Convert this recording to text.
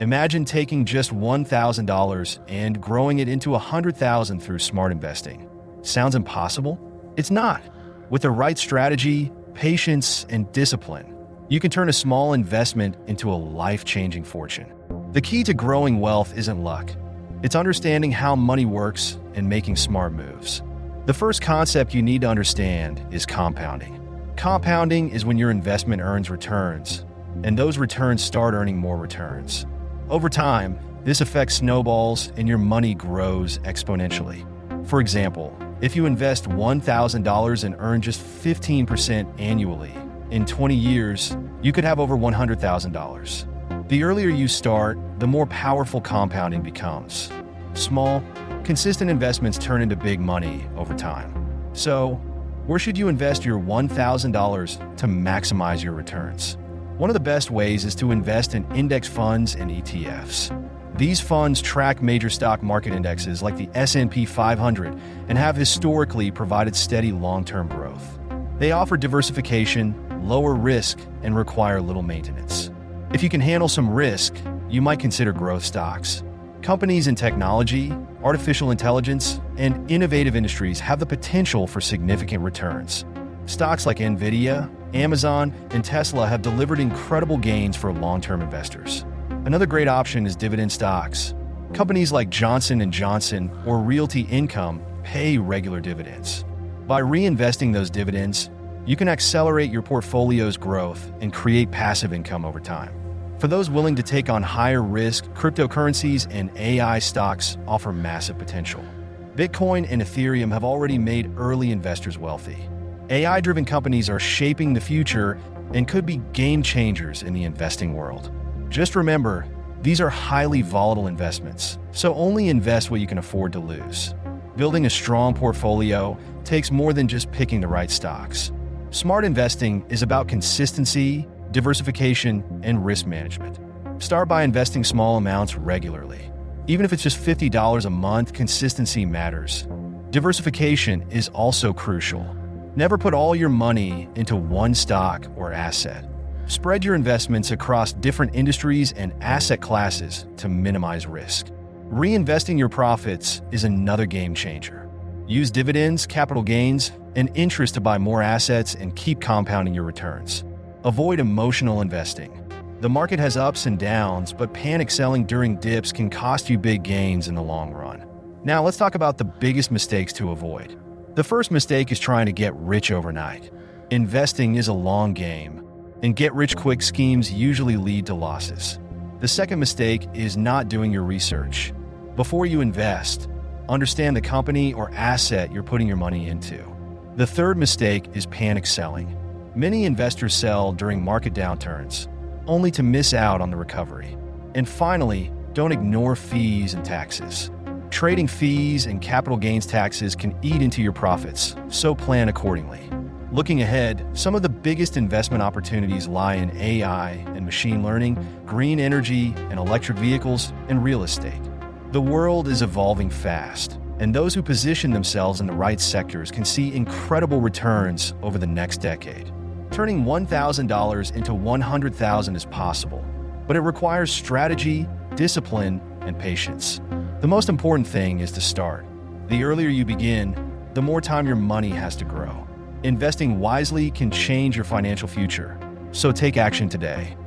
Imagine taking just $1,000 and growing it into $100,000 through smart investing. Sounds impossible? It's not. With the right strategy, patience, and discipline, you can turn a small investment into a life-changing fortune. The key to growing wealth isn't luck. It's understanding how money works and making smart moves. The first concept you need to understand is compounding. Compounding is when your investment earns returns, and those returns start earning more returns. Over time, this effect snowballs and your money grows exponentially. For example, if you invest $1,000 and earn just 15% annually, in 20 years, you could have over $100,000. The earlier you start, the more powerful compounding becomes. Small, consistent investments turn into big money over time. So, where should you invest your $1,000 to maximize your returns? One of the best ways is to invest in index funds and ETFs. These funds track major stock market indexes like the S&P 500 and have historically provided steady long-term growth. They offer diversification, lower risk, and require little maintenance. If you can handle some risk, you might consider growth stocks. Companies in technology, artificial intelligence, and innovative industries have the potential for significant returns. Stocks like Nvidia, Amazon, and Tesla have delivered incredible gains for long-term investors. Another great option is dividend stocks. Companies like Johnson & Johnson or Realty Income pay regular dividends. By reinvesting those dividends, you can accelerate your portfolio's growth and create passive income over time. For those willing to take on higher risk, cryptocurrencies and AI stocks offer massive potential. Bitcoin and Ethereum have already made early investors wealthy. AI-driven companies are shaping the future and could be game changers in the investing world. Just remember, these are highly volatile investments, so only invest what you can afford to lose. Building a strong portfolio takes more than just picking the right stocks. Smart investing is about consistency, diversification, and risk management. Start by investing small amounts regularly. Even if it's just $50 a month, consistency matters. Diversification is also crucial. Never put all your money into one stock or asset. Spread your investments across different industries and asset classes to minimize risk. Reinvesting your profits is another game changer. Use dividends, capital gains, and interest to buy more assets and keep compounding your returns. Avoid emotional investing. The market has ups and downs, but panic selling during dips can cost you big gains in the long run. Now let's talk about the biggest mistakes to avoid. The first mistake is trying to get rich overnight. Investing is a long game, and get-rich-quick schemes usually lead to losses. The second mistake is not doing your research. Before you invest, understand the company or asset you're putting your money into. The third mistake is panic selling. Many investors sell during market downturns, only to miss out on the recovery. And finally, don't ignore fees and taxes. Trading fees and capital gains taxes can eat into your profits, so plan accordingly. Looking ahead, some of the biggest investment opportunities lie in AI and machine learning, green energy and electric vehicles, and real estate. The world is evolving fast, and those who position themselves in the right sectors can see incredible returns over the next decade. Turning $1,000 into $100,000 is possible, but it requires strategy, discipline, and patience. The most important thing is to start. The earlier you begin, the more time your money has to grow. Investing wisely can change your financial future, so take action today.